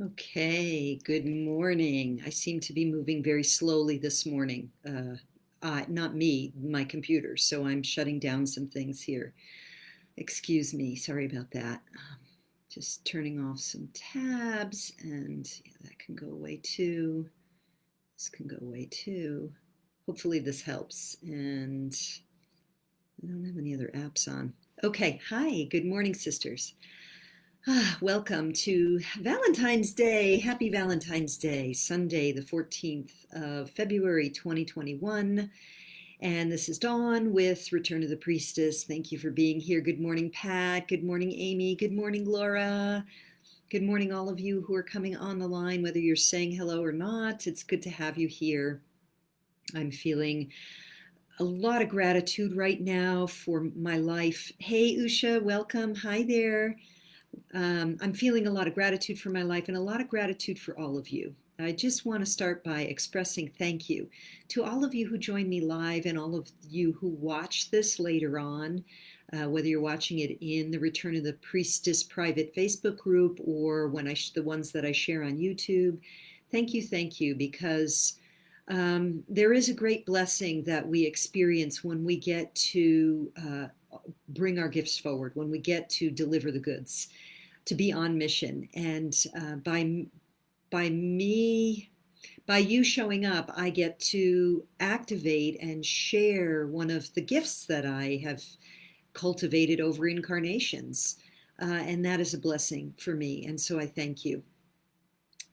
Okay, good morning. I seem to be moving very slowly this morning. Not me, my computer. So I'm shutting down some things here. Excuse me, sorry about that. Just turning off some tabs, and yeah, that can go away too. This can go away too. Hopefully this helps. And I don't have any other apps on. Okay, hi, good morning, sisters. Welcome to Valentine's Day. Happy Valentine's Day, Sunday, the 14th of February, 2021. And this is Dawn with Return of the Priestess. Thank you for being here. Good morning, Pat. Good morning, Amy. Good morning, Laura. Good morning, all of you who are coming on the line, whether you're saying hello or not. It's good to have you here. I'm feeling a lot of gratitude right now for my life. Hey, Usha, welcome. Hi there. I'm feeling a lot of gratitude for my life and a lot of gratitude for all of you. I just want to start by expressing thank you to all of you who join me live and all of you who watch this later on, whether you're watching it in the Return of the Priestess private Facebook group or the ones that I share on YouTube. Thank you, because there is a great blessing that we experience when we get to bring our gifts forward, when we get to deliver the goods, to be on mission. And by me, by you showing up, I get to activate and share one of the gifts that I have cultivated over incarnations. And that is a blessing for me. And so I thank you.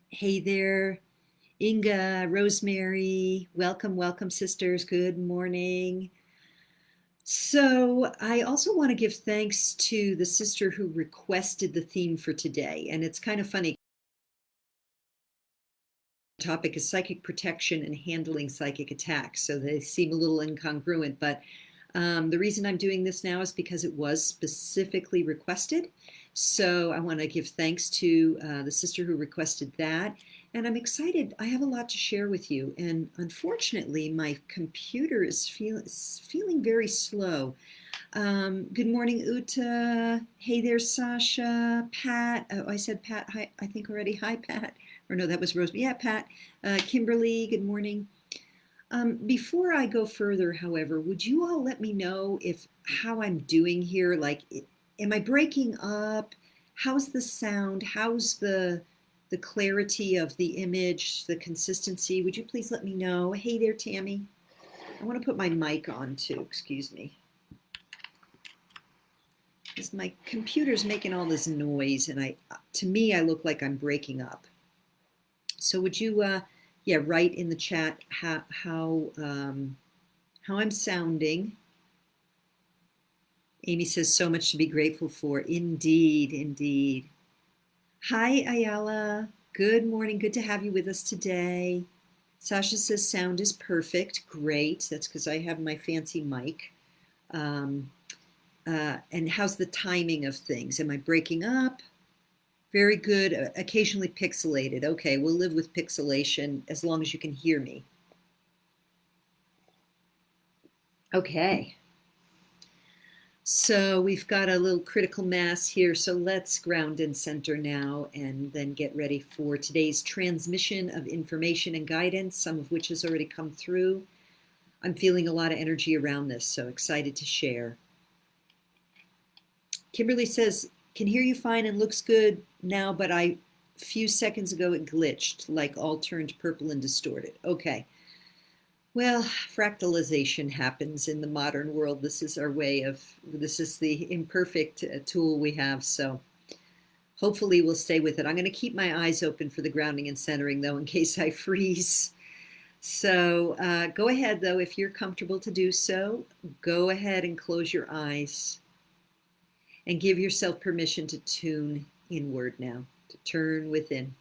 Hey there, Inga, Rosemary. Welcome, welcome, sisters. Good morning. So I also want to give thanks to the sister who requested the theme for today. And it's kind of funny. The topic is psychic protection and handling psychic attacks. So they seem a little incongruent, but the reason I'm doing this now is because it was specifically requested. So I want to give thanks to the sister who requested that. And I'm excited. I have a lot to share with you. And unfortunately, my computer is feeling very slow. Good morning, Uta. Hey there, Sasha. Pat. Oh, I said Pat. Hi, I think already. Hi, Pat. Or no, that was Rose. Yeah, Pat. Kimberly, good morning. Before I go further, however, would you all let me know if how I'm doing here? Like, am I breaking up? How's the sound? How's the clarity of the image, the consistency? Would you please let me know? Hey there, Tammy. I want to put my mic on too. Excuse me. Because my computer's making all this noise, and to me, I look like I'm breaking up. So would you, yeah, write in the chat how I'm sounding. Amy says so much to be grateful for. Indeed, indeed. Hi, Ayala. Good morning. Good to have you with us today. Sasha says sound is perfect. Great. That's because I have my fancy mic. And how's the timing of things? Am I breaking up? Very good. Occasionally pixelated. Okay, we'll live with pixelation as long as you can hear me. Okay. So we've got a little critical mass here. So let's ground and center now and then get ready for today's transmission of information and guidance, some of which has already come through. I'm feeling a lot of energy around this, so excited to share. Kimberly says, can hear you fine and looks good now, but a few seconds ago it glitched, like all turned purple and distorted. Okay. Well, fractalization happens in the modern world. This is this is the imperfect tool we have. So hopefully we'll stay with it. I'm going to keep my eyes open for the grounding and centering though, in case I freeze. So go ahead though, if you're comfortable to do so, go ahead and close your eyes and give yourself permission to tune inward now, to turn within.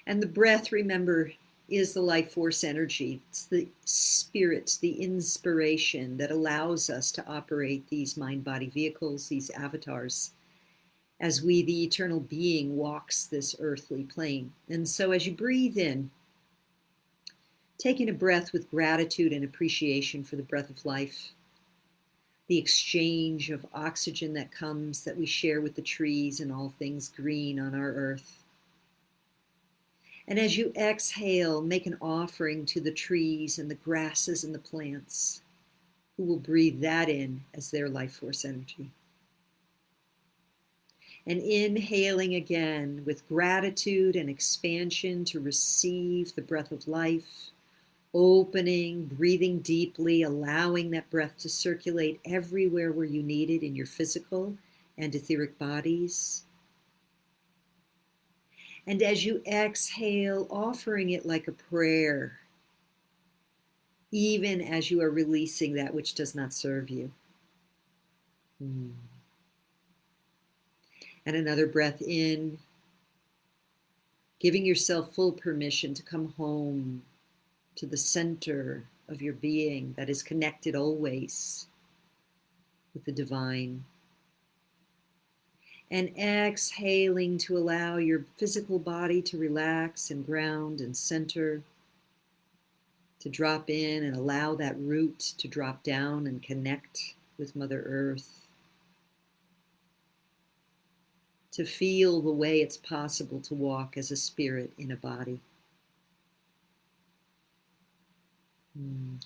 And the breath, remember, is the life force energy. It's the spirit, the inspiration that allows us to operate these mind-body vehicles, these avatars, as we, the eternal being, walks this earthly plane. And so as you breathe in, taking a breath with gratitude and appreciation for the breath of life, the exchange of oxygen that comes, that we share with the trees and all things green on our earth. And as you exhale, make an offering to the trees and the grasses and the plants, who will breathe that in as their life force energy. And inhaling again with gratitude and expansion to receive the breath of life, opening, breathing deeply, allowing that breath to circulate everywhere where you need it in your physical and etheric bodies. And as you exhale, offering it like a prayer, even as you are releasing that which does not serve you. And another breath in, giving yourself full permission to come home to the center of your being that is connected always with the divine. And exhaling to allow your physical body to relax and ground and center, to drop in and allow that root to drop down and connect with Mother Earth, to feel the way it's possible to walk as a spirit in a body.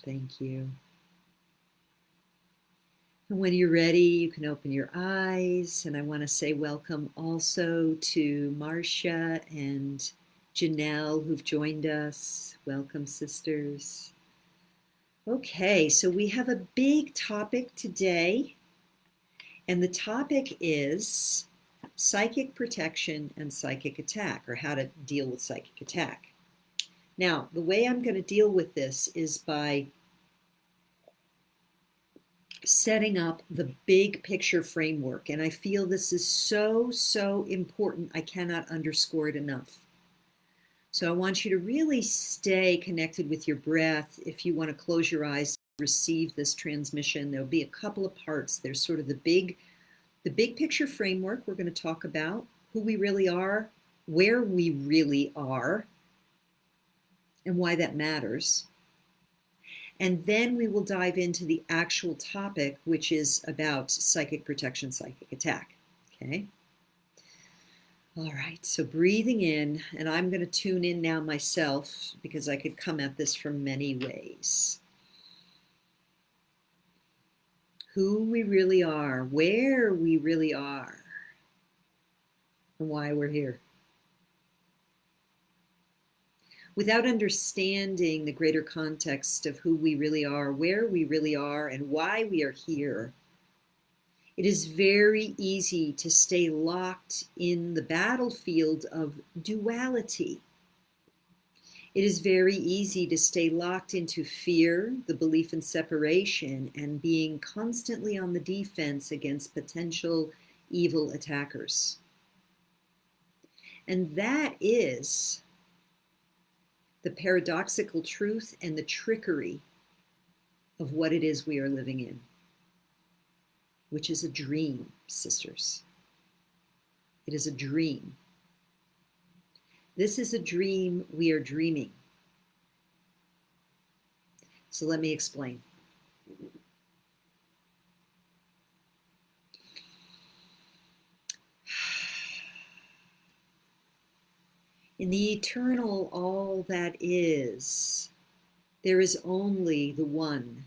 Thank you. And when you're ready, you can open your eyes. And I want to say welcome also to Marcia and Janelle, who've joined us. Welcome, sisters. Okay, so we have a big topic today. And the topic is psychic protection and psychic attack, or how to deal with psychic attack. Now, the way I'm going to deal with this is by setting up the big picture framework. And I feel this is so, so important. I cannot underscore it enough. So I want you to really stay connected with your breath. If you want to close your eyes to receive this transmission, there'll be a couple of parts. There's sort of the big picture framework we're going to talk about, who we really are, where we really are, and why that matters. And then we will dive into the actual topic, which is about psychic protection, psychic attack. Okay? All right, so breathing in, and I'm going to tune in now myself because I could come at this from many ways. Who we really are, where we really are, and why we're here. Without understanding the greater context of who we really are, where we really are, and why we are here, it is very easy to stay locked in the battlefield of duality. It is very easy to stay locked into fear, the belief in separation, and being constantly on the defense against potential evil attackers. And that is the paradoxical truth and the trickery of what it is we are living in, which is a dream, sisters. It is a dream. This is a dream we are dreaming. So let me explain. In the eternal all that is, there is only the one,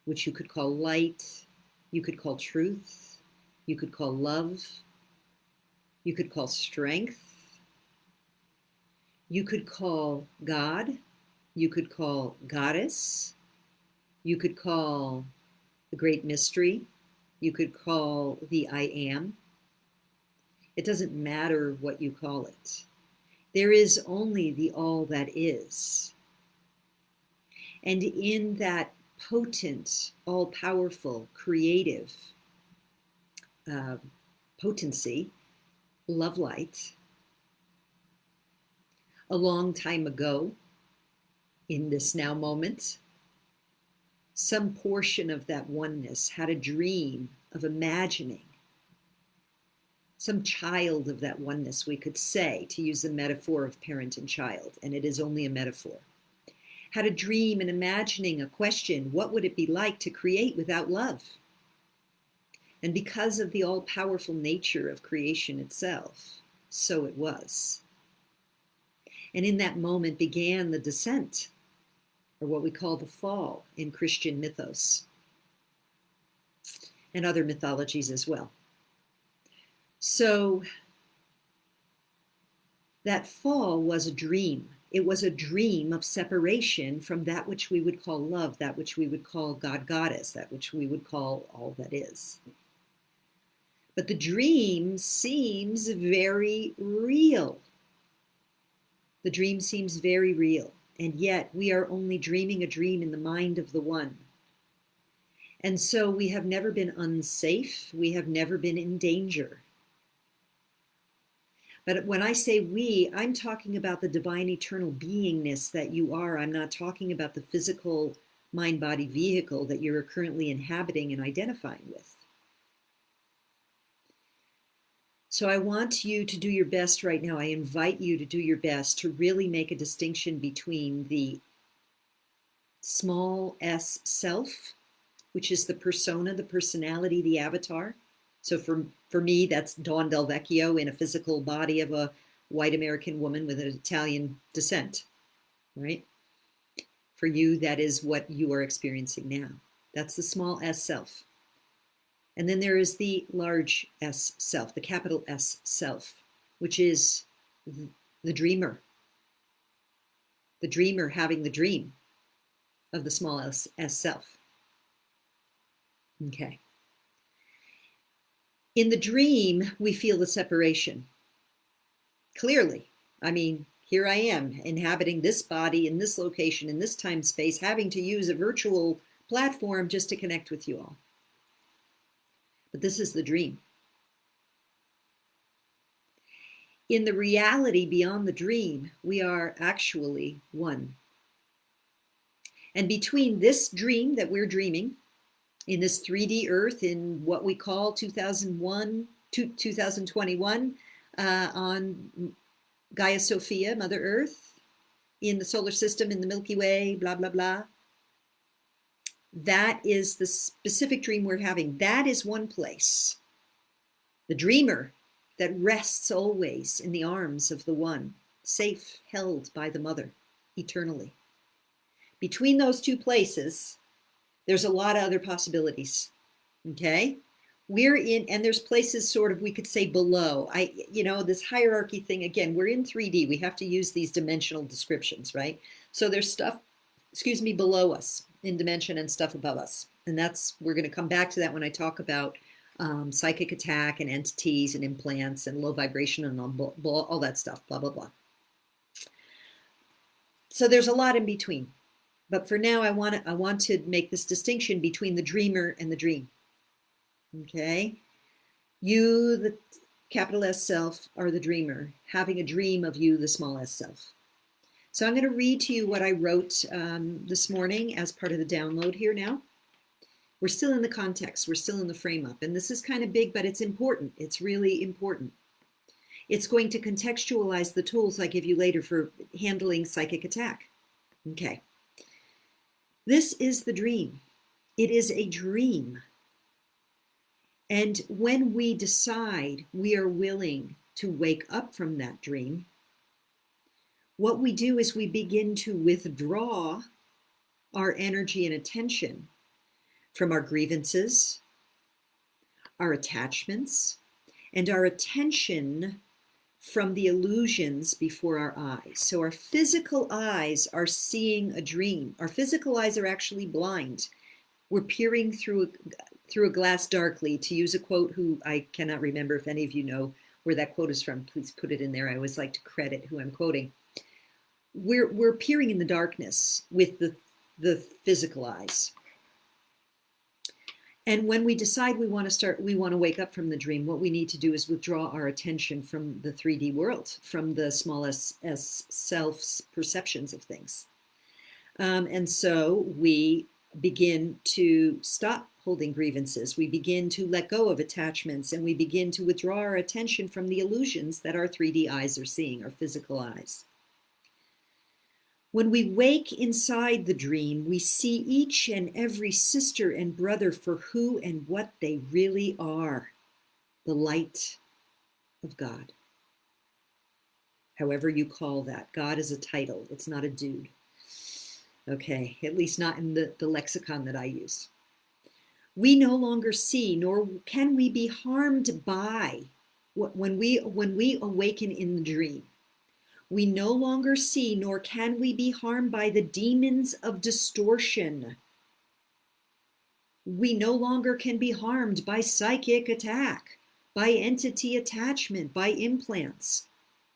which you could call light, you could call truth, you could call love, you could call strength, you could call God, you could call goddess, you could call the great mystery, you could call the I am. It doesn't matter what you call it. There is only the all that is. And in that potent, all-powerful, creative potency, love light, a long time ago, in this now moment, some portion of that oneness had a dream of imagining, some child of that oneness, we could say, to use the metaphor of parent and child, and it is only a metaphor, had a dream and imagining a question, what would it be like to create without love? And because of the all-powerful nature of creation itself, so it was. And in that moment began the descent, or what we call the fall in Christian mythos, and other mythologies as well. So that fall was a dream. It was a dream of separation from that which we would call love, that which we would call God, Goddess, that which we would call all that is. But the dream seems very real. The dream seems very real, and yet we are only dreaming a dream in the mind of the one. And so we have never been unsafe. We have never been in danger. But when I say we, I'm talking about the divine eternal beingness that you are. I'm not talking about the physical mind-body vehicle that you're currently inhabiting and identifying with. So I want you to do your best right now. I invite you to do your best to really make a distinction between the small s self, which is the persona, the personality, the avatar. So for me, that's Dawn Del Vecchio in a physical body of a white American woman with an Italian descent, right? For you, that is what you are experiencing now. That's the small s self. And then there is the large S self, the capital S self, which is the dreamer having the dream of the small s self. Okay. In the dream, we feel the separation. Clearly. I mean, here I am inhabiting this body in this location, in this time space, having to use a virtual platform just to connect with you all. But this is the dream. In the reality beyond the dream, we are actually one. And between this dream that we're dreaming, in this 3D Earth, in what we call 2021, on Gaia Sophia, Mother Earth, in the solar system, in the Milky Way, blah, blah, blah. That is the specific dream we're having. That is one place. The dreamer that rests always in the arms of the one, safe, held by the mother, eternally. Between those two places, there's a lot of other possibilities, okay? We're in, and there's places sort of, we could say below. This hierarchy thing, again, we're in 3D. We have to use these dimensional descriptions, right? So there's stuff, below us in dimension and stuff above us. And we're going to come back to that when I talk about psychic attack and entities and implants and low vibration and all that stuff, blah, blah, blah. So there's a lot in between. But for now, I want to make this distinction between the dreamer and the dream. Okay? You, the capital S self, are the dreamer, having a dream of you, the small s self. So I'm going to read to you what I wrote this morning as part of the download here now. We're still in the context. We're still in the frame up. And this is kind of big, but it's important. It's really important. It's going to contextualize the tools I give you later for handling psychic attack. Okay. This is the dream. It is a dream. And when we decide we are willing to wake up from that dream, what we do is we begin to withdraw our energy and attention from our grievances, our attachments, and our attention from the illusions before our eyes. So our physical eyes are seeing a dream. Our physical eyes are actually blind. We're peering through a glass darkly, to use a quote who I cannot remember. If any of you know where that quote is from, please put it in there. I always like to credit who I'm quoting. We're peering in the darkness with the physical eyes. And when we decide we want to wake up from the dream, what we need to do is withdraw our attention from the 3D world, from the smallest s self's perceptions of things. And so we begin to stop holding grievances. We begin to let go of attachments, and we begin to withdraw our attention from the illusions that our 3D eyes are seeing, our physical eyes. When we wake inside the dream, we see each and every sister and brother for who and what they really are, the light of God. However you call that. God is a title. It's not a dude. Okay, at least not in the lexicon that I use. We no longer see, nor can we be harmed by when we awaken in the dream. We no longer see, nor can we be harmed by the demons of distortion. We no longer can be harmed by psychic attack, by entity attachment, by implants,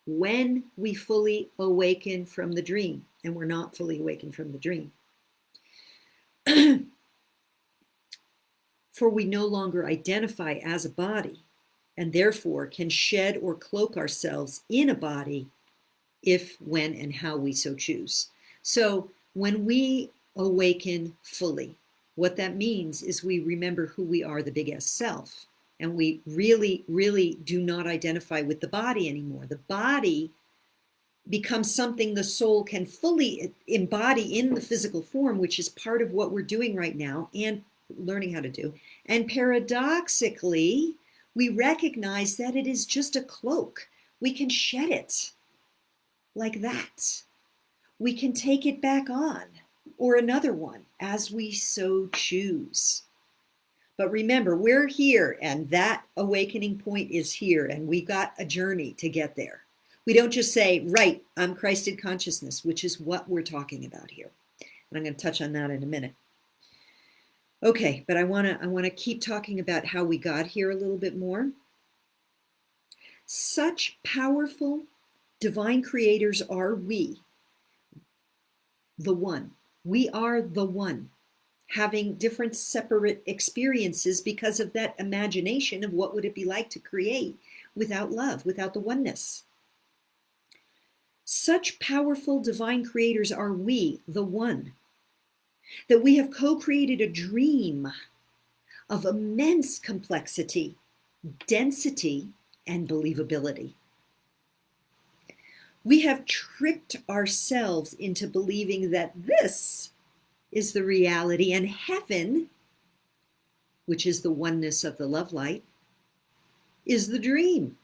when we fully awaken from the dream. And we're not fully awakened from the dream. For we no longer identify as a body, and therefore can shed or cloak ourselves in a body if, when, and how we so choose. So when we awaken fully, what that means is we remember who we are, the big S self, and we really, really do not identify with the body anymore. The body becomes something the soul can fully embody in the physical form, which is part of what we're doing right now and learning how to do. And paradoxically, we recognize that it is just a cloak. We can shed it like that. We can take it back on, or another one, as we so choose. But remember, we're here, and that awakening point is here, and we got a journey to get there. We don't just say, right, I'm Christed consciousness, which is what we're talking about here. And I'm going to touch on that in a minute. Okay, but I want to keep talking about how we got here a little bit more. Such powerful divine creators are we, the one. We are the one, having different separate experiences because of that imagination of what would it be like to create without love, without the oneness. Such powerful divine creators are we, the one, that we have co-created a dream of immense complexity, density, and believability. We have tricked ourselves into believing that this is the reality, and heaven, which is the oneness of the love light, is the dream.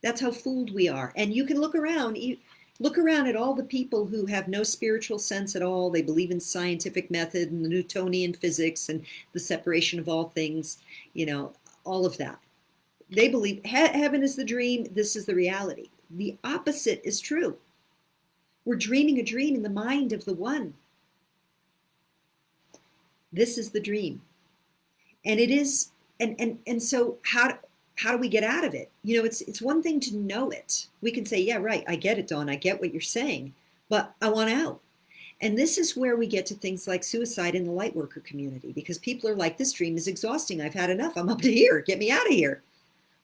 That's how fooled we are. And you can look around at all the people who have no spiritual sense at all. They believe in scientific method and the Newtonian physics and the separation of all things, all of that. They believe heaven is the dream, this is the reality. The opposite is true. We're dreaming a dream in the mind of the one. This is the dream. And it is, and so how do we get out of it? It's one thing to know it. We can say, yeah, right, I get it, Dawn, I get what you're saying, but I want out. And this is where we get to things like suicide in the light worker community, because people are like, this dream is exhausting, I've had enough, I'm up to here, get me out of here.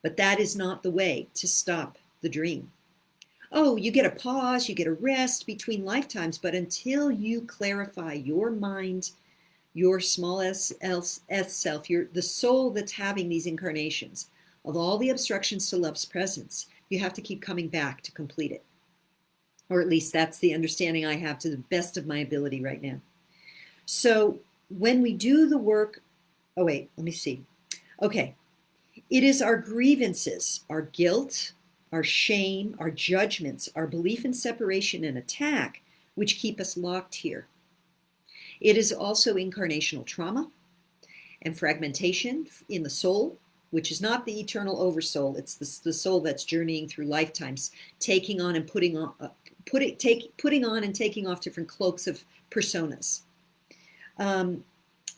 But that is not the way to stop the dream. Oh, you get a pause, you get a rest between lifetimes, but until you clarify your mind, your small s self, the soul that's having these incarnations, of all the obstructions to love's presence, you have to keep coming back to complete it. Or at least that's the understanding I have to the best of my ability right now. So when we do the work, oh wait, let me see. Okay, it is our grievances, our guilt, our shame, our judgments, our belief in separation and attack, which keep us locked here. It is also incarnational trauma and fragmentation in the soul, which is not the eternal oversoul. It's the soul that's journeying through lifetimes, taking on and putting on and taking off different cloaks of personas.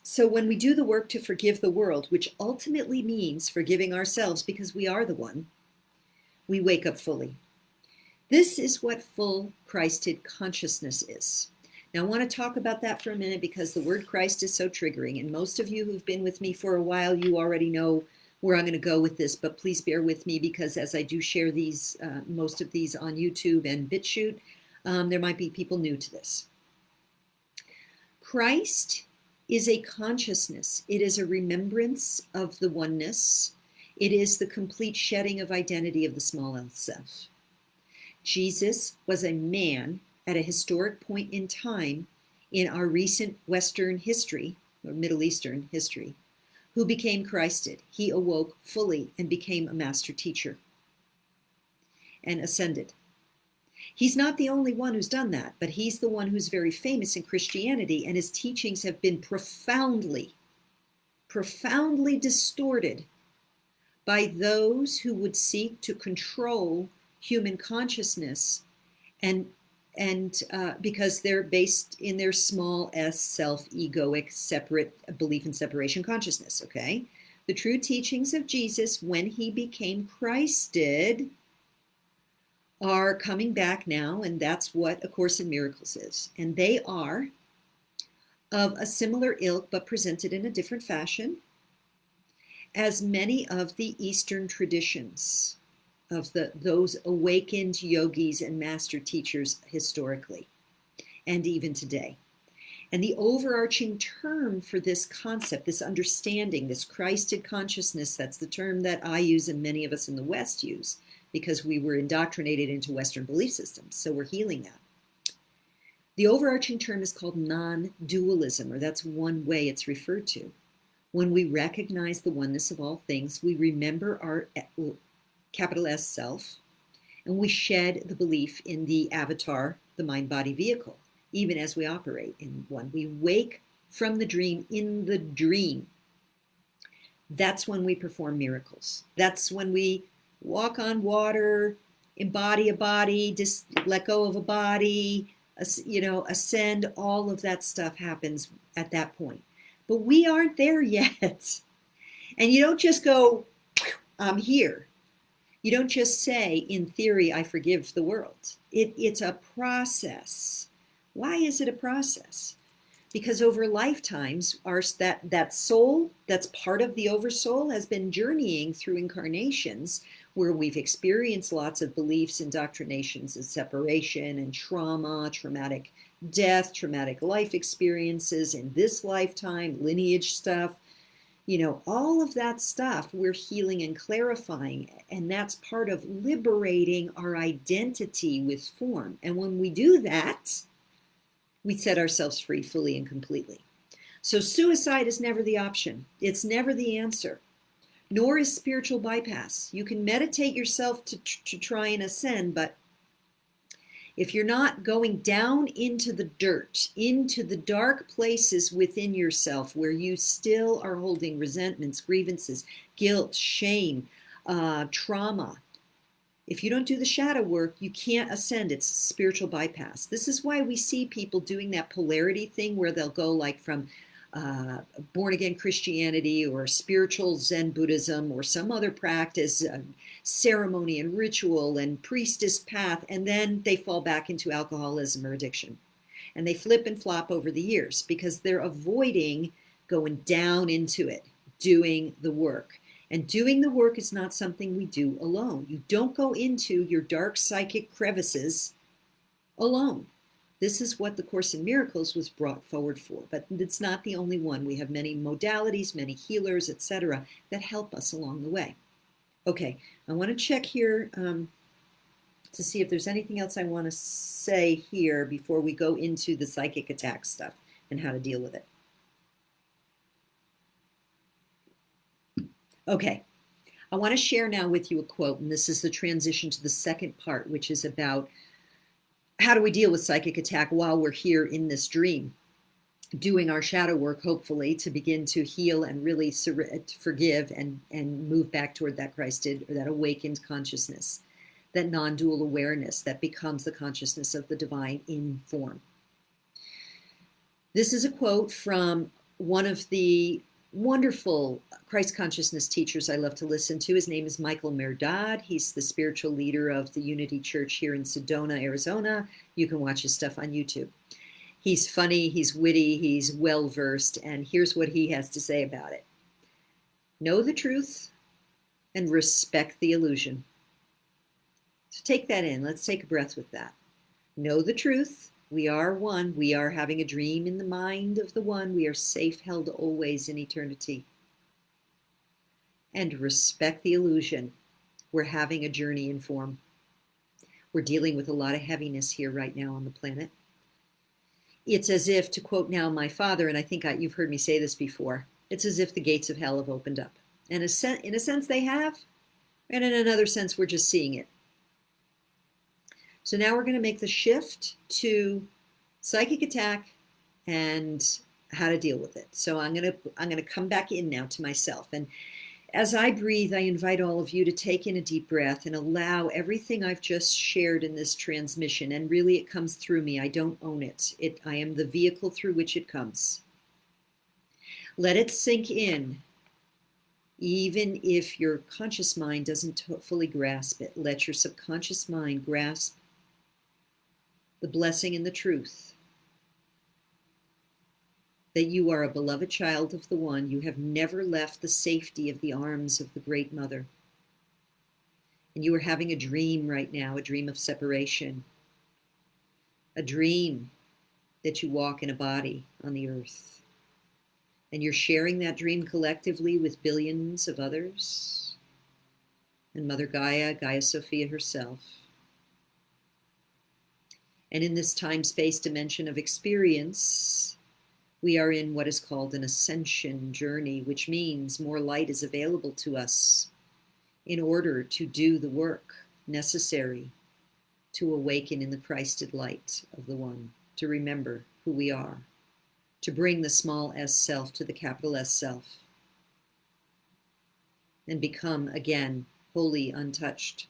So when we do the work to forgive the world, which ultimately means forgiving ourselves because we are the one, we wake up fully. This is what full Christed consciousness is. Now I want to talk about that for a minute because the word Christ is so triggering, and most of you who've been with me for a while, you already know where I'm going to go with this, but please bear with me because as I do share these, most of these on YouTube and BitChute, there might be people new to this. Christ is a consciousness. It is a remembrance of the oneness. It is the complete shedding of identity of the small self. Jesus was a man at a historic point in time in our recent Western history, or Middle Eastern history, who became Christed. He awoke fully and became a master teacher and ascended. He's not the only one who's done that, but he's the one who's very famous in Christianity, and his teachings have been profoundly distorted by those who would seek to control human consciousness, and because they're based in their small s, self-egoic, separate belief in separation consciousness. Okay, the true teachings of Jesus when he became Christed are coming back now, and that's what A Course in Miracles is. And they are of a similar ilk, but presented in a different fashion, as many of the Eastern traditions of those awakened yogis and master teachers historically, and even today. And the overarching term for this concept, this understanding, this Christed consciousness, that's the term that I use and many of us in the West use, because we were indoctrinated into Western belief systems, so we're healing that. The overarching term is called non-dualism, or that's one way it's referred to. When we recognize the oneness of all things, we remember our capital S self, and we shed the belief in the avatar, the mind-body vehicle, even as we operate in one. We wake from the dream in the dream. That's when we perform miracles. That's when we walk on water, embody a body, just let go of a body, ascend. All of that stuff happens at that point. But we aren't there yet. And you don't just go, I'm here. You don't just say, in theory, I forgive the world. It's a process. Why is it a process? Because over lifetimes, that soul that's part of the oversoul has been journeying through incarnations where we've experienced lots of beliefs, indoctrinations, and separation and trauma, traumatic death, traumatic life experiences in this lifetime, lineage stuff. All of that stuff we're healing and clarifying, and that's part of liberating our identity with form. And when we do that, we set ourselves free fully and completely. So suicide is never the option. It's never the answer, nor is spiritual bypass. You can meditate yourself to try and ascend, but if you're not going down into the dirt, into the dark places within yourself where you still are holding resentments, grievances, guilt, shame, trauma, if you don't do the shadow work, you can't ascend. It's spiritual bypass. This is why we see people doing that polarity thing where they'll go like from born-again Christianity or spiritual Zen Buddhism or some other practice, ceremony and ritual and priestess path, and then they fall back into alcoholism or addiction. And they flip and flop over the years because they're avoiding going down into it, doing the work. And doing the work is not something we do alone. You don't go into your dark psychic crevices alone. This is what the Course in Miracles was brought forward for, but it's not the only one. We have many modalities, many healers, etc., that help us along the way. Okay, I want to check here to see if there's anything else I want to say here before we go into the psychic attack stuff and how to deal with it. Okay, I want to share now with you a quote, and this is the transition to the second part, which is about how do we deal with psychic attack while we're here in this dream, doing our shadow work, hopefully, to begin to heal and really forgive and move back toward that Christed, or that awakened consciousness, that non-dual awareness that becomes the consciousness of the divine in form. This is a quote from one of the wonderful Christ consciousness teachers I love to listen to. His name is Michael Merdad. He's the spiritual leader of the Unity Church here in Sedona, Arizona. You can watch his stuff on YouTube. He's funny, he's witty, he's well-versed, and here's what he has to say about it. Know the truth and respect the illusion. So take that in. Let's take a breath with that. Know the truth. We are one. We are having a dream in the mind of the one. We are safe, held always in eternity. And respect the illusion. We're having a journey in form. We're dealing with a lot of heaviness here right now on the planet. It's as if, to quote now my father, and I think you've heard me say this before, it's as if the gates of hell have opened up. And in a sense they have, and in another sense we're just seeing it. So now we're going to make the shift to psychic attack and how to deal with it. So I'm going to come back in now to myself. And as I breathe, I invite all of you to take in a deep breath and allow everything I've just shared in this transmission. And really, it comes through me. I don't own it. I am the vehicle through which it comes. Let it sink in. Even if your conscious mind doesn't fully grasp it, let your subconscious mind grasp the blessing and the truth that you are a beloved child of the One. You have never left the safety of the arms of the Great Mother. And you are having a dream right now, a dream of separation, a dream that you walk in a body on the earth. And you're sharing that dream collectively with billions of others. And Mother Gaia, Gaia Sophia herself. And in this time-space dimension of experience, we are in what is called an ascension journey, which means more light is available to us in order to do the work necessary to awaken in the Christed light of the One, to remember who we are, to bring the small s self to the capital S self, and become again wholly untouched,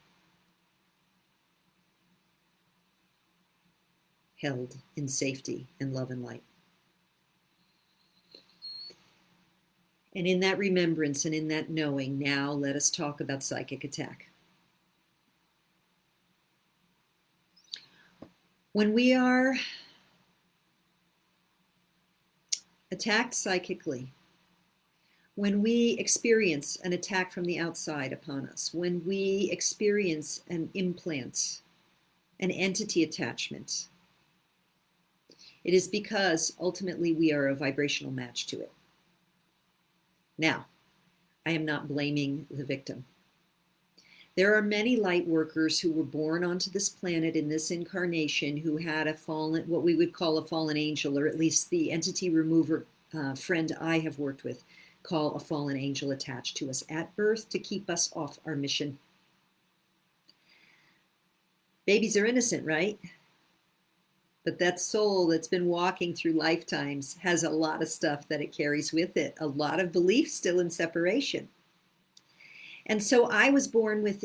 held in safety and love and light. And in that remembrance and in that knowing, now let us talk about psychic attack. When we are attacked psychically, when we experience an attack from the outside upon us, when we experience an implant, an entity attachment, it is because ultimately we are a vibrational match to it. Now, I am not blaming the victim. There are many light workers who were born onto this planet in this incarnation who had a fallen, what we would call a fallen angel, or at least the entity remover friend I have worked with call a fallen angel attached to us at birth to keep us off our mission. Babies are innocent, right? But that soul that's been walking through lifetimes has a lot of stuff that it carries with it, a lot of beliefs still in separation. And so I was born with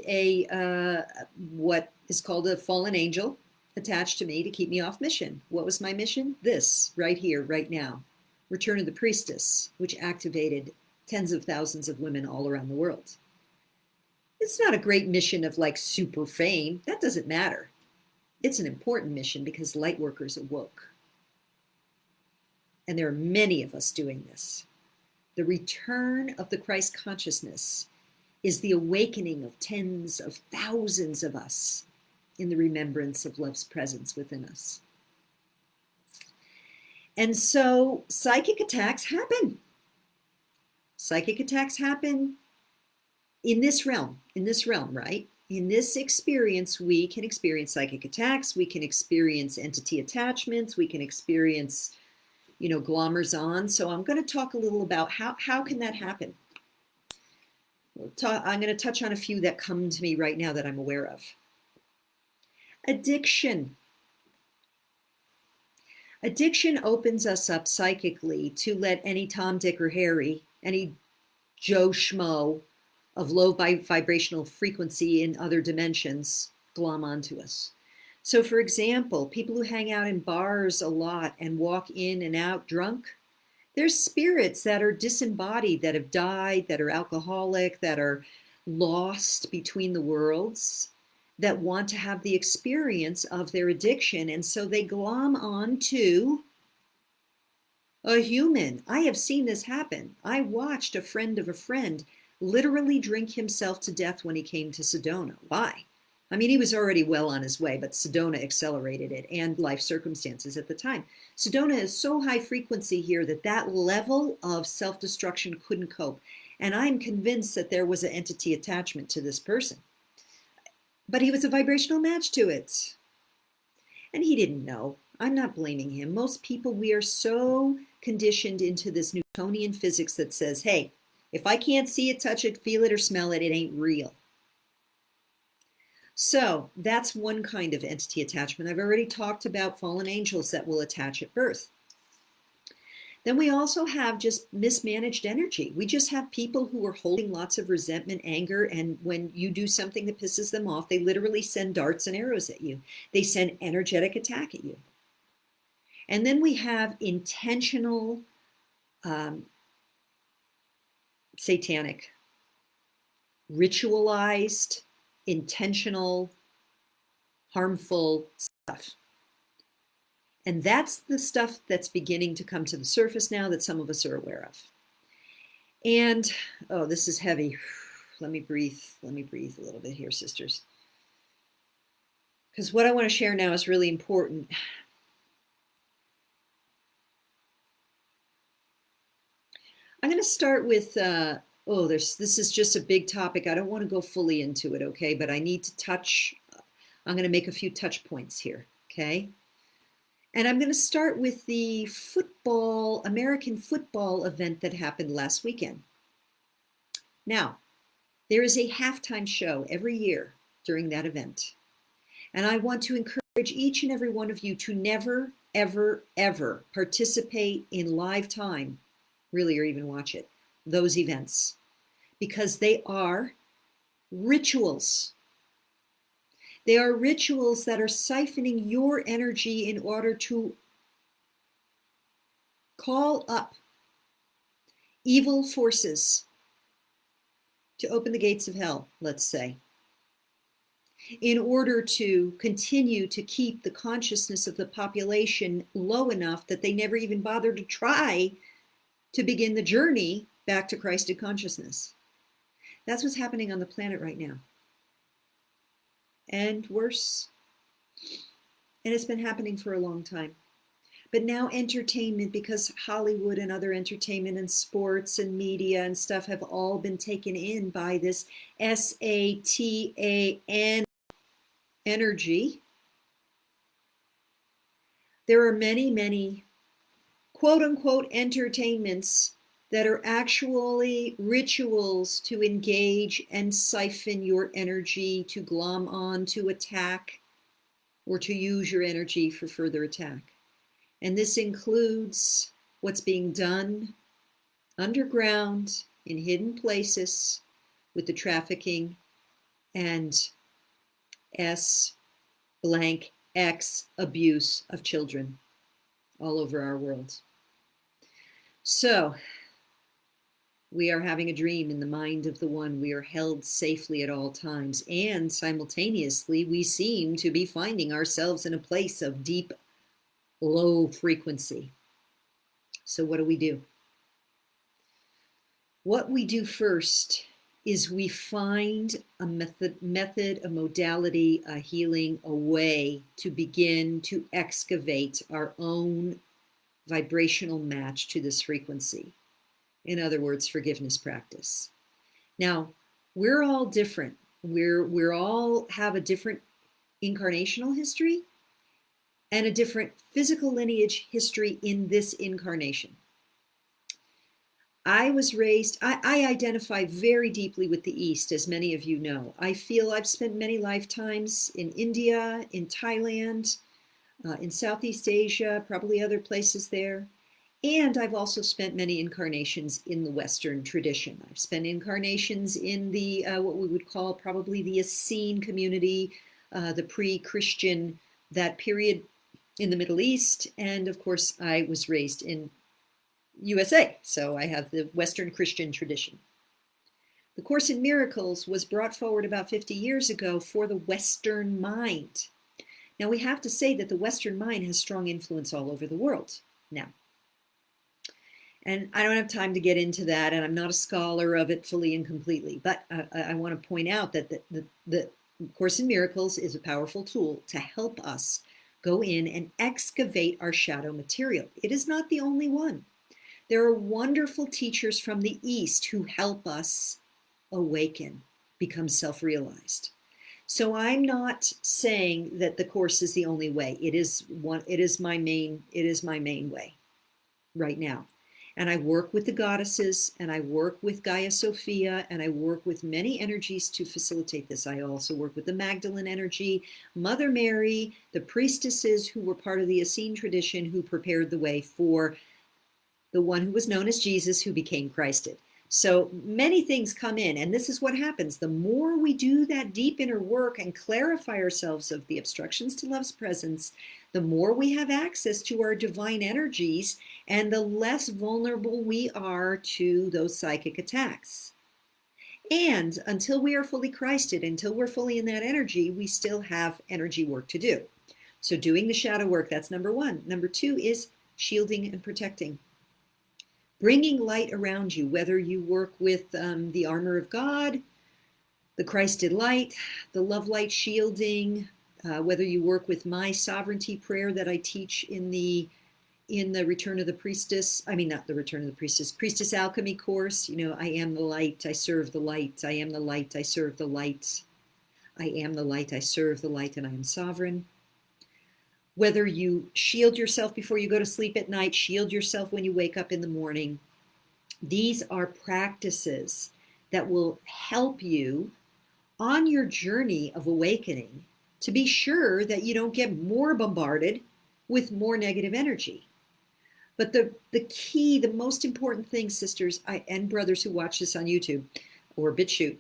what is called a fallen angel attached to me to keep me off mission. What was my mission? This, right here, right now. Return of the Priestess, which activated tens of thousands of women all around the world. It's not a great mission of like super fame. That doesn't matter. It's an important mission because light workers awoke. And there are many of us doing this. The return of the Christ consciousness is the awakening of tens of thousands of us in the remembrance of love's presence within us. And so psychic attacks happen. Psychic attacks happen in this realm, right? In this experience, we can experience psychic attacks, we can experience entity attachments, we can experience, glommers on. So I'm going to talk a little about how can that happen. I'm going to touch on a few that come to me right now that I'm aware of. Addiction. Addiction opens us up psychically to let any Tom, Dick, or Harry, any Joe Schmo of low vibrational frequency in other dimensions glom onto us. So for example, people who hang out in bars a lot and walk in and out drunk, there's spirits that are disembodied, that have died, that are alcoholic, that are lost between the worlds, that want to have the experience of their addiction. And so they glom onto a human. I have seen this happen. I watched a friend of a friend literally drink himself to death when he came to Sedona. Why? I mean, he was already well on his way, but Sedona accelerated it and life circumstances at the time. Sedona is so high frequency here that level of self-destruction couldn't cope. And I'm convinced that there was an entity attachment to this person. but he was a vibrational match to it. And he didn't know. I'm not blaming him. Most people, we are so conditioned into this Newtonian physics that says, hey, if I can't see it, touch it, feel it, or smell it, it ain't real. So that's one kind of entity attachment. I've already talked about fallen angels that will attach at birth. Then we also have just mismanaged energy. We just have people who are holding lots of resentment, anger, and when you do something that pisses them off, they literally send darts and arrows at you. They send energetic attack at you. And then we have intentional satanic, ritualized, intentional, harmful stuff. And that's the stuff that's beginning to come to the surface now that some of us are aware of. And, oh, this is heavy. Let me breathe a little bit here, sisters. Because what I want to share now is really important. I'm going to start with, this is just a big topic. I don't want to go fully into it, okay? But I need to touch, I'm going to make a few touch points here, okay? And I'm going to start with the American football event that happened last weekend. Now, there is a halftime show every year during that event. And I want to encourage each and every one of you to never, ever, ever participate in live time, really, or even watch it, those events, because they are rituals. They are rituals that are siphoning your energy in order to call up evil forces to open the gates of hell, let's say, in order to continue to keep the consciousness of the population low enough that they never even bother to try to begin the journey back to Christed consciousness. That's what's happening on the planet right now. And worse. And it's been happening for a long time. But now entertainment, because Hollywood and other entertainment and sports and media and stuff have all been taken in by this Satan energy. There are many, many quote unquote entertainments that are actually rituals to engage and siphon your energy, to glom on, to attack, or to use your energy for further attack. And this includes what's being done underground in hidden places with the trafficking and S(X) abuse of children all over our world. So, we are having a dream in the mind of the one. We are held safely at all times. And simultaneously, we seem to be finding ourselves in a place of deep, low frequency. So what do? What we do first is we find a method, a modality, a healing, a way to begin to excavate our own vibrational match to this frequency. In other words, forgiveness practice. Now, we're all different. We're all have a different incarnational history and a different physical lineage history in this incarnation. I was raised, I identify very deeply with the East, as many of you know. I feel I've spent many lifetimes in India, in Thailand, in Southeast Asia, probably other places there. And I've also spent many incarnations in the Western tradition. I've spent incarnations in the, what we would call probably the Essene community, the pre-Christian, that period in the Middle East. And of course, I was raised in USA, so I have the Western Christian tradition. The Course in Miracles was brought forward about 50 years ago for the Western mind. Now, we have to say that the Western mind has strong influence all over the world now. And I don't have time to get into that, and I'm not a scholar of it fully and completely, but I want to point out that the Course in Miracles is a powerful tool to help us go in and excavate our shadow material. It is not the only one. There are wonderful teachers from the East who help us awaken, become self-realized. So I'm not saying that the Course is the only way. It is one, it is my main way right now. And I work with the goddesses, and I work with Gaia Sophia, and I work with many energies to facilitate this. I also work with the Magdalene energy, Mother Mary, the priestesses who were part of the Essene tradition, who prepared the way for the one who was known as Jesus, who became Christed. So many things come in, and this is what happens. The more we do that deep inner work and clarify ourselves of the obstructions to love's presence, the more we have access to our divine energies, and the less vulnerable we are to those psychic attacks. And until we are fully Christed, until we're fully in that energy, we still have energy work to do. So doing the shadow work, that's number one. Number two is shielding and protecting. Bringing light around you, whether you work with the armor of God, the Christed light, the love light shielding, whether you work with my sovereignty prayer that I teach in the Return of the Priestess, I mean, not the Return of the Priestess, Priestess Alchemy course. You know, I am the light, I serve the light. I am the light, I serve the light. I am the light, I serve the light, and I am sovereign. Whether you shield yourself before you go to sleep at night, shield yourself when you wake up in the morning. These are practices that will help you on your journey of awakening to be sure that you don't get more bombarded with more negative energy. But the key, the most important thing, sisters and brothers who watch this on YouTube or BitChute,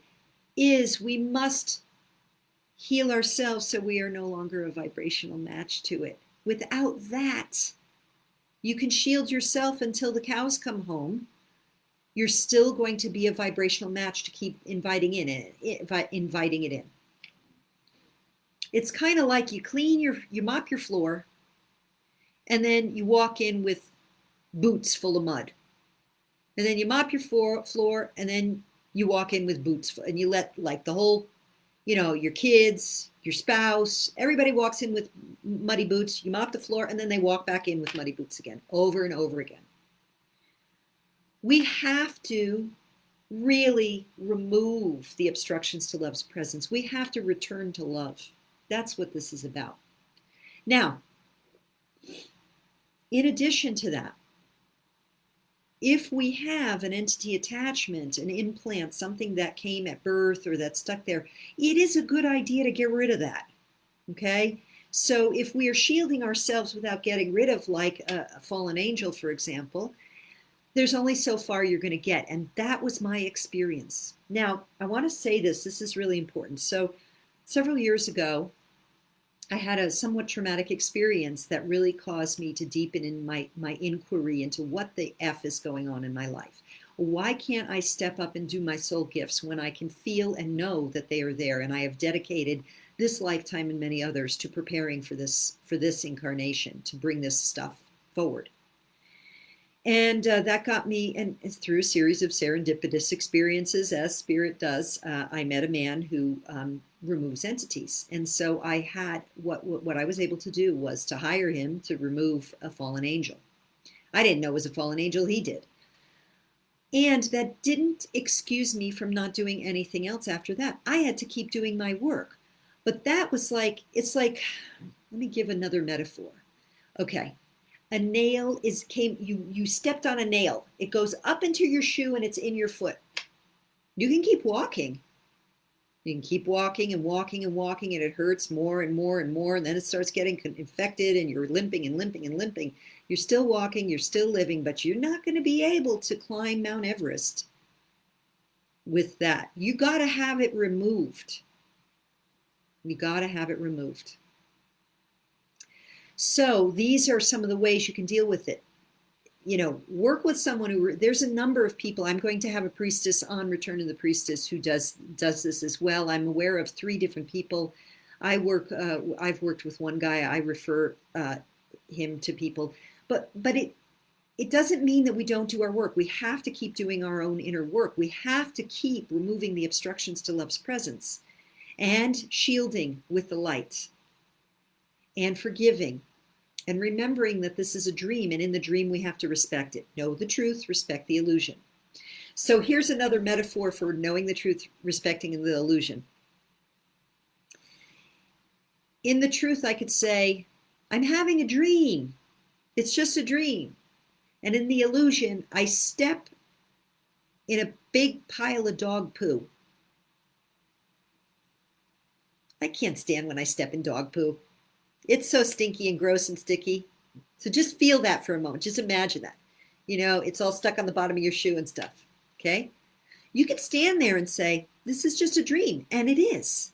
is we must heal ourselves so we are no longer a vibrational match to it. Without that, you can shield yourself until the cows come home. You're still going to be a vibrational match to keep inviting it in. It's kind of like you mop your floor, and then you walk in with boots full of mud. And then you mop your floor, and then you walk in with boots, and you let like the whole, you know, your kids, your spouse, everybody walks in with muddy boots. You mop the floor, and then they walk back in with muddy boots again, over and over again. We have to really remove the obstructions to love's presence. We have to return to love. That's what this is about. Now, in addition to that, if we have an entity attachment, an implant, something that came at birth or that's stuck there, it is a good idea to get rid of that, okay? So if we are shielding ourselves without getting rid of, like a fallen angel, for example, there's only so far you're going to get. And that was my experience. Now, I want to say this is really important. So several years ago, I had a somewhat traumatic experience that really caused me to deepen in my inquiry into what the F is going on in my life. Why can't I step up and do my soul gifts when I can feel and know that they are there? And I have dedicated this lifetime and many others to preparing for this incarnation, to bring this stuff forward. And that got me, and through a series of serendipitous experiences, as Spirit does, I met a man who removes entities. And so I had, what I was able to do was to hire him to remove a fallen angel. I didn't know it was a fallen angel, he did. And that didn't excuse me from not doing anything else after that. I had to keep doing my work. But that was like, it's like, let me give another metaphor. Okay. A nail you stepped on a nail. It goes up into your shoe and it's in your foot. You can keep walking. You can keep walking and walking and walking, and it hurts more and more and more, and then it starts getting infected and you're limping and limping and limping. You're still walking, you're still living, but you're not going to be able to climb Mount Everest with that. You got to have it removed. You got to have it removed. So these are some of the ways you can deal with it. You know, work with someone who, there's a number of people. I'm going to have a priestess on Return of the Priestess who does this as well. I'm aware of 3 different people. I've worked with one guy. I refer him to people, but it doesn't mean that we don't do our work. We have to keep doing our own inner work. We have to keep removing the obstructions to love's presence and shielding with the light and forgiving. And remembering that this is a dream, and in the dream we have to respect it. Know the truth, respect the illusion. So here's another metaphor for knowing the truth, respecting the illusion. in the truth, I could say, I'm having a dream. It's just a dream. And in the illusion, I step in a big pile of dog poo. I can't stand when I step in dog poo. It's so stinky and gross and sticky. So just feel that for a moment. Just imagine that. You know, it's all stuck on the bottom of your shoe and stuff. Okay? You can stand there and say, this is just a dream. And it is.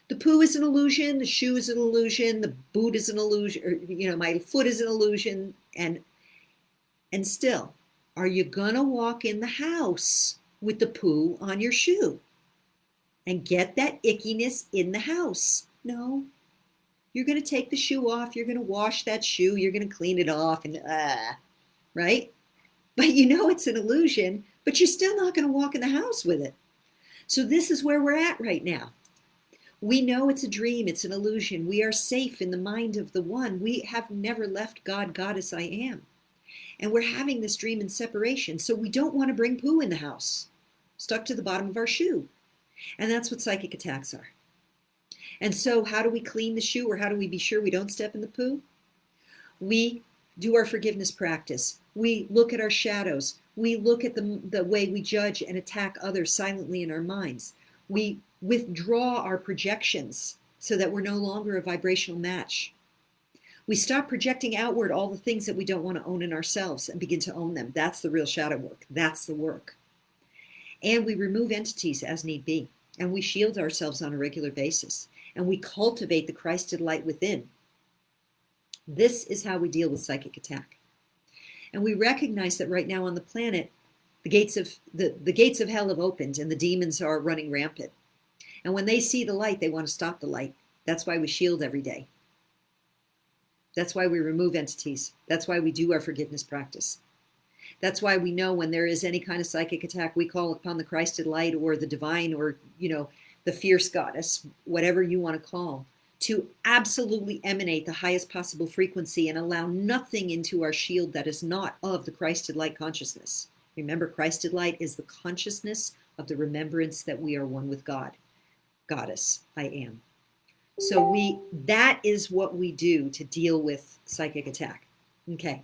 The poo is an illusion. The shoe is an illusion. The boot is an illusion. Or, you know, my foot is an illusion. And still, are you going to walk in the house with the poo on your shoe and get that ickiness in the house? No. You're going to take the shoe off. You're going to wash that shoe. You're going to clean it off. And right? But you know it's an illusion, but you're still not going to walk in the house with it. So this is where we're at right now. We know it's a dream. It's an illusion. We are safe in the mind of the one. We have never left God, Goddess, I am. And we're having this dream in separation. So we don't want to bring poo in the house, stuck to the bottom of our shoe. And that's what psychic attacks are. And so how do we clean the shoe, or how do we be sure we don't step in the poo? We do our forgiveness practice. We look at our shadows. We look at the way we judge and attack others silently in our minds. We withdraw our projections so that we're no longer a vibrational match. We stop projecting outward all the things that we don't want to own in ourselves and begin to own them. That's the real shadow work. That's the work. And we remove entities as need be. And we shield ourselves on a regular basis. And we cultivate the Christed light within. This is how we deal with psychic attack. And we recognize that right now on the planet, the gates of hell have opened and the demons are running rampant. And when they see the light, they want to stop the light. That's why we shield every day. That's why we remove entities. That's why we do our forgiveness practice. That's why we know when there is any kind of psychic attack, we call upon the Christed light or the divine, or, you know, the fierce goddess, whatever you want to call, to absolutely emanate the highest possible frequency and allow nothing into our shield that is not of the Christed light consciousness. Remember, Christed light is the consciousness of the remembrance that we are one with God. Goddess, I am. So that is what we do to deal with psychic attack. Okay.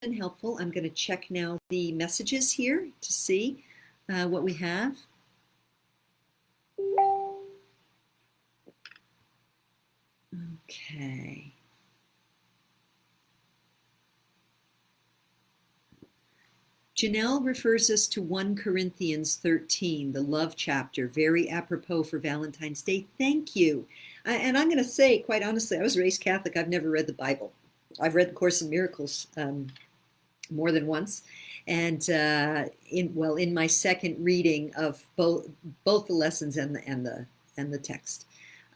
And helpful. I'm going to check now the messages here to see what we have. Okay. Janelle refers us to 1 Corinthians 13, the love chapter, very apropos for Valentine's Day. Thank you. And I'm going to say, quite honestly, I was raised Catholic. I've never read the Bible. I've read the Course in Miracles more than once. And in my second reading of both the lessons and the text.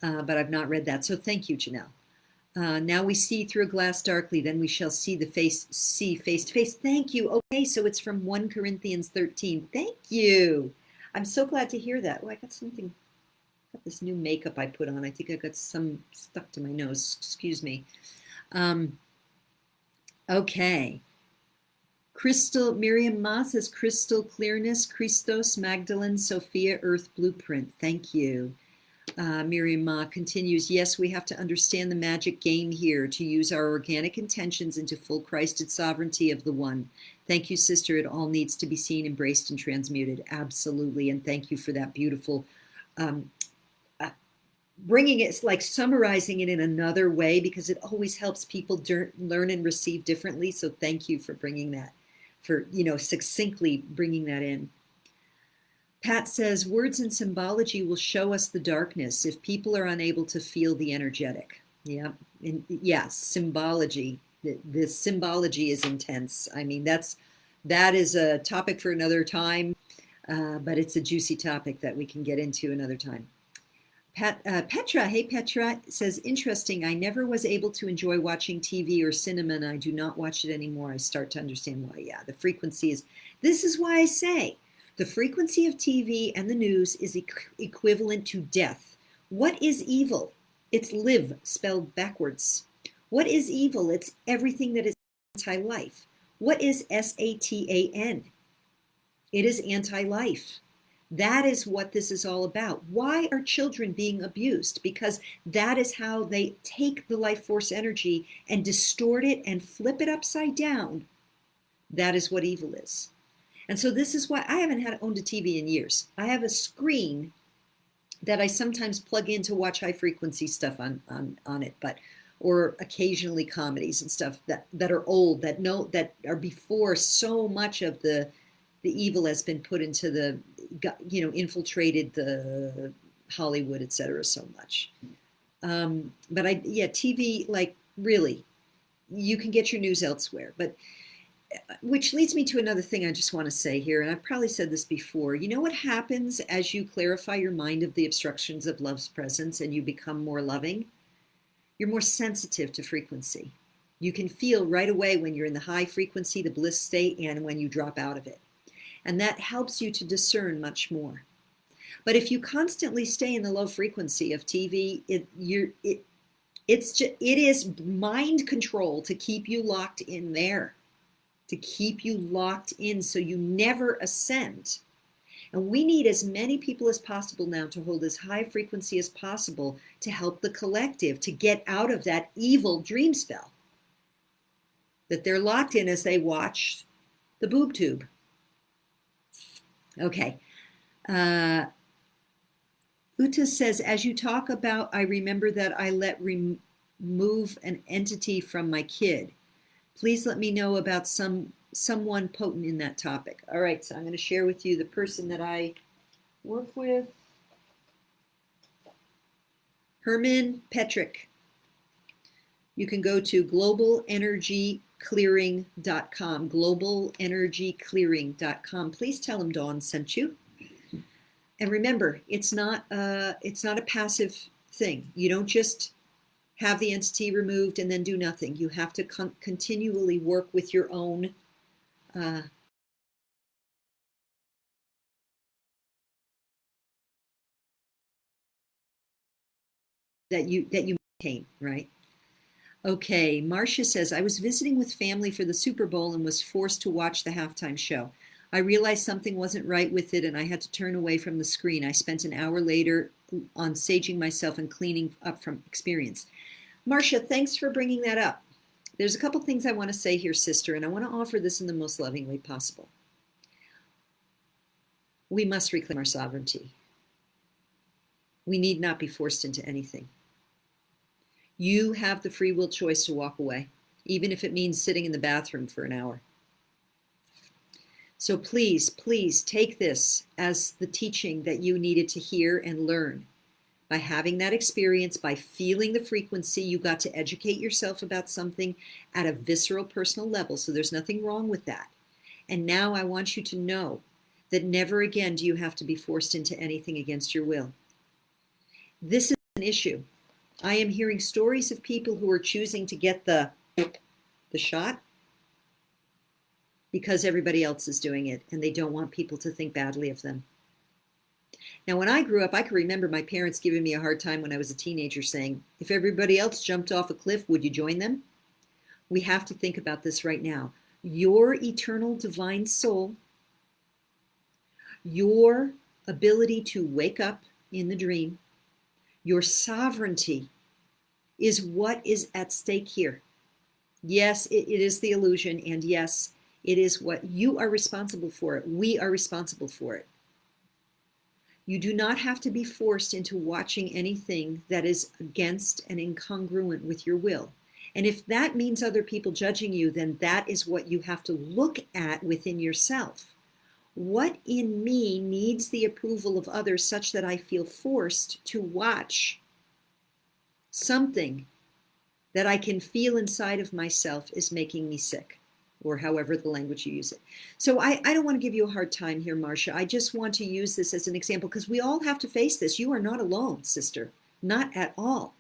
But I've not read that. So thank you, Janelle. Now we see through a glass darkly, then we shall see face to face. Thank you. Okay, so it's from 1 Corinthians 13. Thank you. I'm so glad to hear that. Oh, I got this new makeup I put on. I think I got some stuck to my nose. Excuse me. Okay. Crystal, Miriam Ma says, crystal clearness, Christos, Magdalene, Sophia, Earth Blueprint. Thank you. Miriam Ma continues, yes, we have to understand the magic game here to use our organic intentions into full Christed sovereignty of the one. Thank you, sister. It all needs to be seen, embraced, and transmuted. Absolutely. And thank you for that beautiful bringing it, like summarizing it in another way, because it always helps people learn and receive differently. So thank you for bringing that, for, succinctly bringing that in. Pat says, words and symbology will show us the darkness if people are unable to feel the energetic. Yeah. And yes, symbology. The symbology is intense. I mean, that is a topic for another time, but it's a juicy topic that we can get into another time. Petra, hey Petra, says, interesting. I never was able to enjoy watching TV or cinema, and I do not watch it anymore. I start to understand why. Yeah, the frequency is, this is why I say, the frequency of TV and the news is equivalent to death. What is evil? It's live spelled backwards. What is evil? It's everything that is anti-life. What is Satan? It is anti-life. That is what this is all about. Why are children being abused? Because that is how they take the life force energy and distort it and flip it upside down. That is what evil is. And so this is why I haven't owned a TV in years. I have a screen that I sometimes plug in to watch high frequency stuff on it, but or occasionally comedies and stuff that are old, that are before so much of the evil has been put into the, infiltrated the Hollywood, etc. so much. But TV, like, really, you can get your news elsewhere. But which leads me to another thing I just want to say here, and I've probably said this before. You know what happens as you clarify your mind of the obstructions of love's presence and you become more loving? You're more sensitive to frequency. You can feel right away when you're in the high frequency, the bliss state, and when you drop out of it. And that helps you to discern much more. But if you constantly stay in the low frequency of TV, it is mind control to keep you locked in there, to keep you locked in so you never ascend. And we need as many people as possible now to hold as high frequency as possible to help the collective to get out of that evil dream spell that they're locked in as they watch the boob tube. Okay. Uta says, as you talk about, I remember that I let remove an entity from my kid. Please let me know about someone potent in that topic. All right, so I'm going to share with you the person that I work with. Herman Petrick. You can go to globalenergyclearing.com, globalenergyclearing.com. Please tell him Dawn sent you. And remember, it's not a passive thing. You don't just have the entity removed and then do nothing. You have to continually work with your own that you maintain, right? Okay, Marcia says, I was visiting with family for the Super Bowl and was forced to watch the halftime show. I realized something wasn't right with it and I had to turn away from the screen. I spent an hour later on saging myself and cleaning up from experience. Marcia, thanks for bringing that up. There's a couple things I want to say here, sister, and I want to offer this in the most loving way possible. We must reclaim our sovereignty. We need not be forced into anything. You have the free will choice to walk away, even if it means sitting in the bathroom for an hour. So please, please take this as the teaching that you needed to hear and learn. By having that experience, by feeling the frequency, you got to educate yourself about something at a visceral, personal level. So there's nothing wrong with that. And now I want you to know that never again do you have to be forced into anything against your will. This is an issue. I am hearing stories of people who are choosing to get the shot because everybody else is doing it and they don't want people to think badly of them. Now, when I grew up, I can remember my parents giving me a hard time when I was a teenager saying, if everybody else jumped off a cliff, would you join them? We have to think about this right now. Your eternal divine soul, your ability to wake up in the dream, your sovereignty is what is at stake here. Yes, it is the illusion, and yes, it is what you are responsible for it. We are responsible for it. You do not have to be forced into watching anything that is against and incongruent with your will. And if that means other people judging you, then that is what you have to look at within yourself. What in me needs the approval of others such that I feel forced to watch something that I can feel inside of myself is making me sick, or however the language you use it. So I don't want to give you a hard time here, Marcia. I just want to use this as an example because we all have to face this. You are not alone, sister, not at all.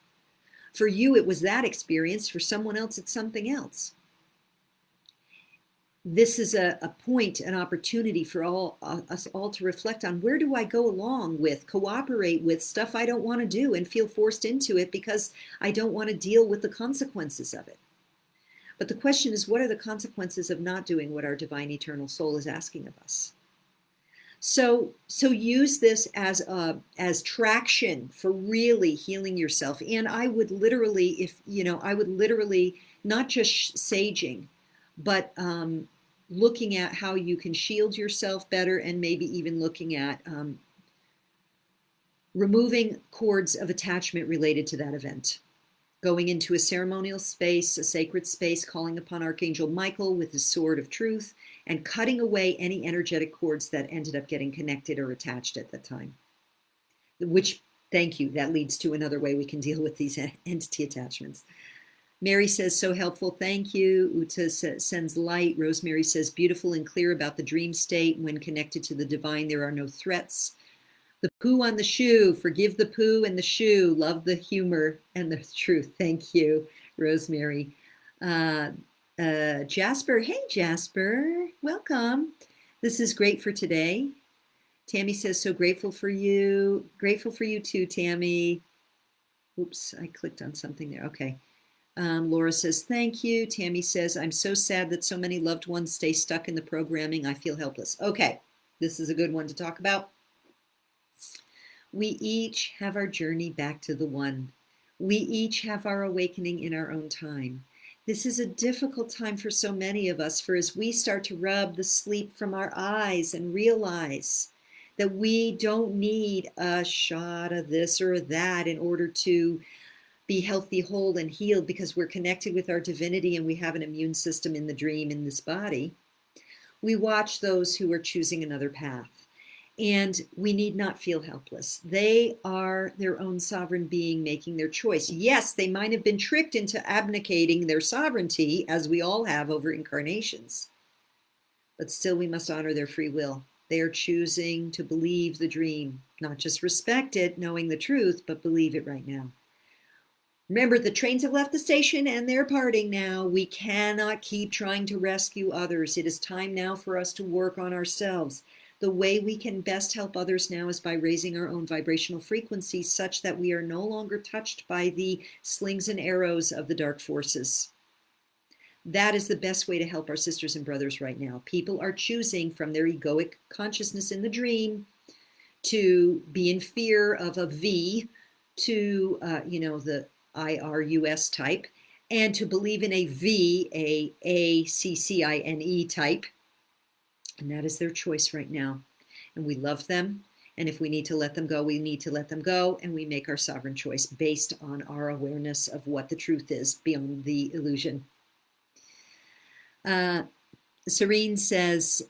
For you, it was that experience. For someone else, it's something else. This is a point, an opportunity for us all to reflect on, where do I go along with, cooperate with stuff I don't want to do and feel forced into it because I don't want to deal with the consequences of it. But the question is, what are the consequences of not doing what our divine eternal soul is asking of us? So use this as traction for really healing yourself. And I would literally, I would literally not just saging, but looking at how you can shield yourself better, and maybe even looking at removing cords of attachment related to that event. Going into a ceremonial space, a sacred space, calling upon Archangel Michael with his sword of truth, and cutting away any energetic cords that ended up getting connected or attached at that time. Which, thank you, that leads to another way we can deal with these entity attachments. Mary says, so helpful, thank you. Uta sends light. Rosemary says, beautiful and clear about the dream state. When connected to the divine, there are no threats. The poo on the shoe, forgive the poo and the shoe, love the humor and the truth. Thank you, Rosemary. Jasper, hey Jasper, welcome. This is great for today. Tammy says, so grateful for you. Grateful for you too, Tammy. Oops, I clicked on something there. Okay. Laura says, thank you. Tammy says, I'm so sad that so many loved ones stay stuck in the programming. I feel helpless. Okay, this is a good one to talk about. We each have our journey back to the one. We each have our awakening in our own time. This is a difficult time for so many of us, for as we start to rub the sleep from our eyes and realize that we don't need a shot of this or that in order to be healthy, whole, and healed, because we're connected with our divinity and we have an immune system in the dream in this body. We watch those who are choosing another path. And we need not feel helpless. They are their own sovereign being making their choice. Yes, they might have been tricked into abdicating their sovereignty, as we all have over incarnations. But still, we must honor their free will. They are choosing to believe the dream, not just respect it, knowing the truth, but believe it right now. Remember, the trains have left the station and they're parting now. We cannot keep trying to rescue others. It is time now for us to work on ourselves. The way we can best help others now is by raising our own vibrational frequency such that we are no longer touched by the slings and arrows of the dark forces. That is the best way to help our sisters and brothers right now. People are choosing from their egoic consciousness in the dream to be in fear of a V, to, the IRUS type, and to believe in a V, a ACCINE type. And that is their choice right now. And we love them. And if we need to let them go, we need to let them go. And we make our sovereign choice based on our awareness of what the truth is beyond the illusion. Serene says,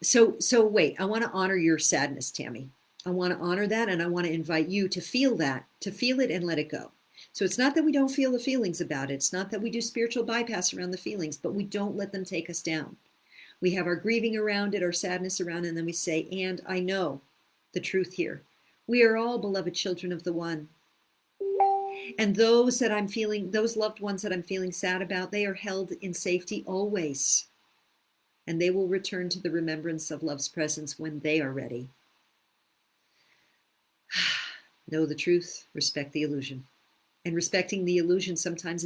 so wait, I want to honor your sadness, Tammy. I want to honor that. And I want to invite you to feel that, to feel it and let it go. So it's not that we don't feel the feelings about it. It's not that we do spiritual bypass around the feelings, but we don't let them take us down. We have our grieving around it, our sadness around it, and then we say, and I know the truth here. We are all beloved children of the one. And those that I'm feeling, those loved ones that I'm feeling sad about, they are held in safety always. And they will return to the remembrance of love's presence when they are ready. Know the truth, respect the illusion. And respecting the illusion sometimes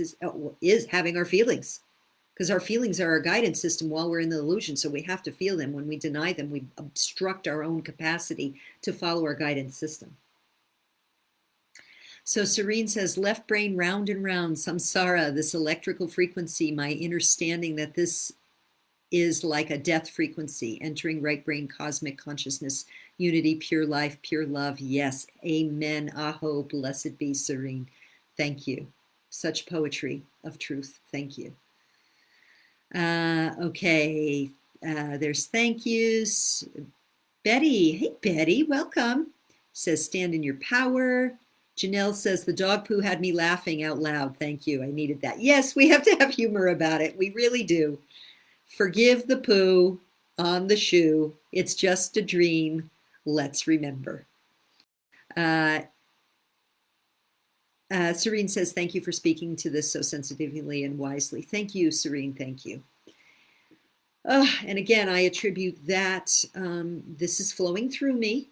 is having our feelings. Because our feelings are our guidance system while we're in the illusion, so we have to feel them. When we deny them, we obstruct our own capacity to follow our guidance system. So Serene says, left brain round and round, samsara, this electrical frequency, my understanding that this is like a death frequency, entering right brain, cosmic consciousness, unity, pure life, pure love. Yes, amen, aho, blessed be Serene. Thank you. Such poetry of truth. Thank you. Okay, there's thank yous. Betty, hey Betty, welcome. Says stand in your power. Janelle says the dog poo had me laughing out loud. Thank you, I needed that. Yes, we have to have humor about it. We really do. Forgive the poo on the shoe. It's just a dream. Let's remember. Serene says, thank you for speaking to this so sensitively and wisely. Thank you, Serene. Thank you. And again, I attribute that this is flowing through me.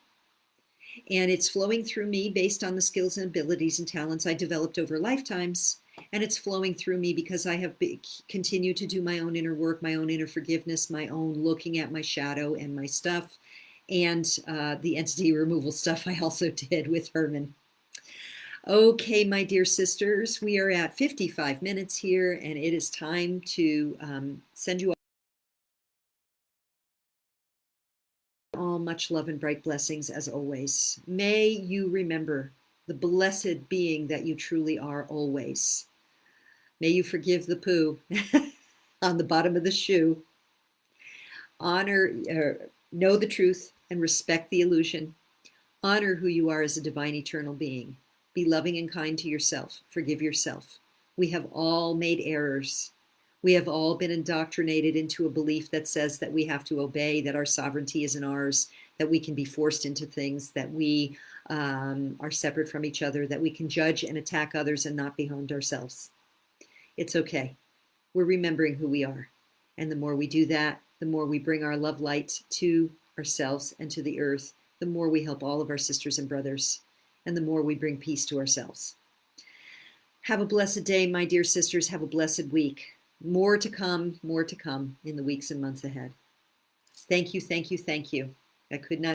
And it's flowing through me based on the skills and abilities and talents I developed over lifetimes. And it's flowing through me because I have continued to do my own inner work, my own inner forgiveness, my own looking at my shadow and my stuff, And the entity removal stuff I also did with Herman. Okay, my dear sisters, we are at 55 minutes here, and it is time to send you all much love and bright blessings as always. May you remember the blessed being that you truly are always. May you forgive the poo on the bottom of the shoe. Know the truth and respect the illusion. Honor who you are as a divine eternal being. Be loving and kind to yourself. Forgive yourself. We have all made errors. We have all been indoctrinated into a belief that says that we have to obey, that our sovereignty isn't ours, that we can be forced into things, that we are separate from each other, that we can judge and attack others and not be harmed ourselves. It's okay. We're remembering who we are. And the more we do that, the more we bring our love light to ourselves and to the earth, the more we help all of our sisters and brothers, and the more we bring peace to ourselves. Have a blessed day, my dear sisters. Have a blessed week. More to come in the weeks and months ahead. Thank you, thank you, thank you. I could not